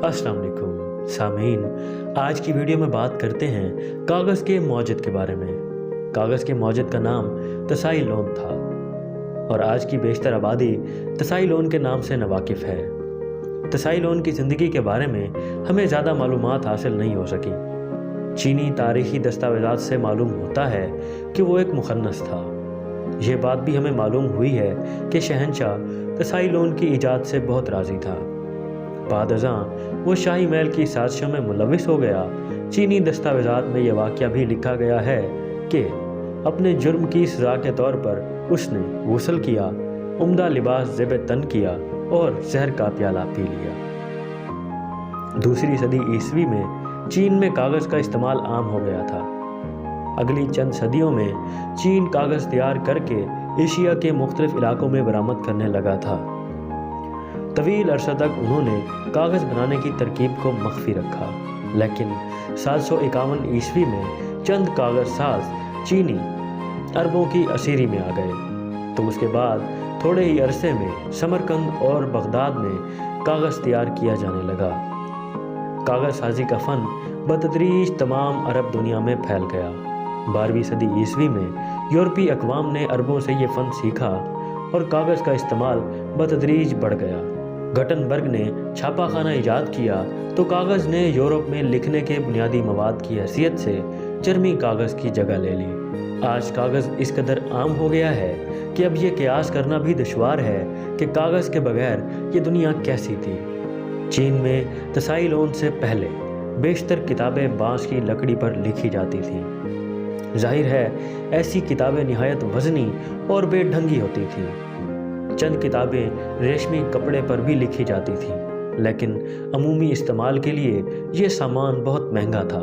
अस्सलाम वालेकुम सामीन, आज की वीडियो में बात करते हैं कागज़ के मौजद के बारे में। कागज़ के मौजद का नाम तसाई लोन था और आज की बेशतर आबादी तसाई लोन के नाम से नावाकिफ़ है। तसाई लोन की ज़िंदगी के बारे में हमें ज़्यादा मालूमात हासिल नहीं हो सकी। चीनी तारीख़ी दस्तावेज़ात से मालूम होता है कि वो एक मुखन्नस था। ये बात भी हमें मालूम हुई है कि शहंशाह तसाई लोन की ईजाद से बहुत राज़ी था। बाद अज़ां वो शाही महल की साजिशों में मुलविस हो गया। चीनी दस्तावेज़ात में यह वाक़या भी लिखा गया है कि अपने जुर्म की सज़ा के तौर पर उसने गुस्ल किया, उम्दा लिबास ज़ेब तन किया और जहर का प्याला पी लिया। दूसरी सदी ईस्वी में चीन में कागज़ का इस्तेमाल आम हो गया था। अगली चंद सदियों में चीन कागज़ तैयार करके एशिया के मुख्तलिफ इलाकों में बरामद करने लगा था। तवील अरसा तक उन्होंने कागज़ बनाने की तरकीब को मख्फी रखा, लेकिन 751 ईस्वी में चंद कागज़ साज चीनी अरबों की असीरी में आ गए। तो उसके बाद थोड़े ही अरसे में समरकंद और बगदाद में कागज़ तैयार किया जाने लगा। कागज़ साजी का फ़न बतदरीज तमाम अरब दुनिया में फैल गया। 12वीं सदी ईस्वी में यूरोपीय अक़वाम ने अरबों से ये फ़न सीखा और कागज़ का इस्तेमाल बतदरीज बढ़ गया। गटनबर्ग ने छापाखाना ईजाद किया तो कागज़ ने यूरोप में लिखने के बुनियादी मवाद की हैसियत से चरमी कागज़ की जगह ले ली। आज कागज़ इस कदर आम हो गया है कि अब ये क़यास करना भी दुश्वार है कि कागज़ के बगैर ये दुनिया कैसी थी। चीन में तसाई लोन से पहले बेशतर किताबें बाँस की लकड़ी पर लिखी जाती थीं। जाहिर है ऐसी किताबें निहायत वज़नी और बेढंगी होती थीं। चंद किताबें रेशमी कपड़े पर भी लिखी जाती थीं, लेकिन अमूमी इस्तेमाल के लिए ये सामान बहुत महंगा था।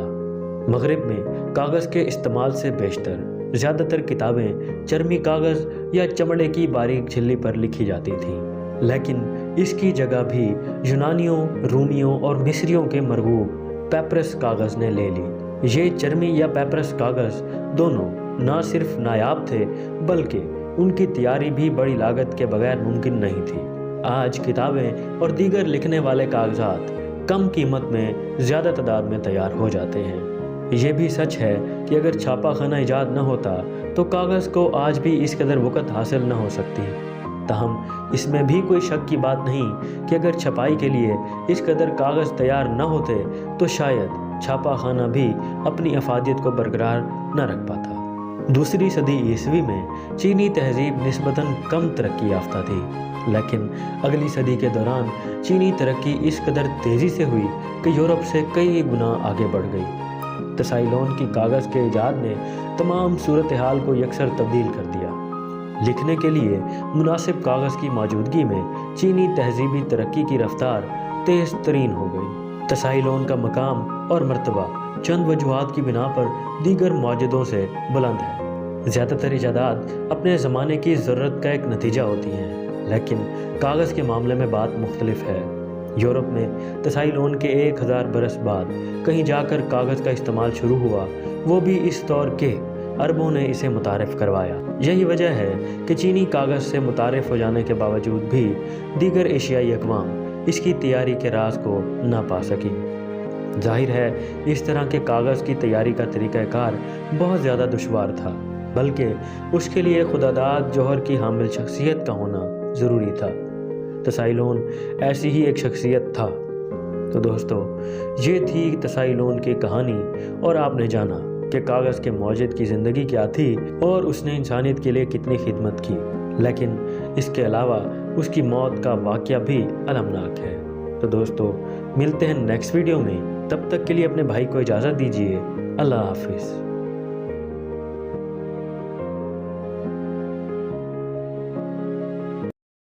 मगरिब में कागज़ के इस्तेमाल से बेशतर ज़्यादातर किताबें चरमी कागज़ या चमड़े की बारीक झिल्ली पर लिखी जाती थीं, लेकिन इसकी जगह भी यूनानियों, रूमियों और मिस्रियों के मरगूब पेपरस कागज़ ने ले ली। ये चरमी या पेपरस कागज़ दोनों न सिर्फ नायाब थे, बल्कि उनकी तैयारी भी बड़ी लागत के बगैर मुमकिन नहीं थी। आज किताबें और दीगर लिखने वाले कागजात कम कीमत में ज़्यादा तादाद में तैयार हो जाते हैं। ये भी सच है कि अगर छापाखाना ईजाद न होता तो कागज़ को आज भी इस कदर वक़्त हासिल न हो सकती। ताहम इसमें भी कोई शक की बात नहीं कि अगर छपाई के लिए इस कदर कागज़ तैयार न होते तो शायद छापाखाना भी अपनी अफादियत को बरकरार न रख पाता। दूसरी सदी ईस्वी में चीनी तहजीब निस्बतन कम तरक्की याफ्ता थी, लेकिन अगली सदी के दौरान चीनी तरक्की इस कदर तेज़ी से हुई कि यूरोप से कई गुना आगे बढ़ गई। तसाई लोन की कागज़ के ईजाद ने तमाम सूरत हाल को यकसर तब्दील कर दिया। लिखने के लिए मुनासिब कागज़ की मौजूदगी में चीनी तहजीबी तरक्की की रफ्तार तेज़ तरीन हो गई। तसाई लोन का मकाम और मर्तबा चंद वजूहात की बिना पर दीगर मौजूदों से बुलंद है। ज़्यादातर इजादात अपने ज़माने की ज़रूरत का एक नतीजा होती हैं, लेकिन कागज़ के मामले में बात मुख्तलिफ है। यूरोप में तसाई लोन के 1000 बरस बाद कहीं जाकर कागज़ का इस्तेमाल शुरू हुआ, वो भी इस दौर के अरबों ने इसे मुतारिफ़ करवाया। यही वजह है कि चीनी कागज़ से मुतारिफ़ हो जाने के बावजूद भी दीगर एशियाई अक़वाम इसकी तैयारी के राज को ना पा सकी। जाहिर है इस तरह के कागज़ की तैयारी का तरीक़ाकार बहुत ज़्यादा दुश्वार था, बल्कि उसके लिए खुदादाद जौहर की हामिल शख्सियत का होना ज़रूरी था। तसाई लोन ऐसी ही एक शख्सियत था। तो दोस्तों, ये थी तसाई लोन की कहानी और आपने जाना कि कागज़ के मौजद की ज़िंदगी क्या थी और उसने इंसानियत के लिए कितनी खिदमत की। लेकिन इसके अलावा उसकी मौत का वाक़या भी अलमनाक है। तो दोस्तों, मिलते हैं नेक्स्ट वीडियो में। तब तक के लिए अपने भाई को इजाज़त दीजिए। अल्लाह हाफिज़।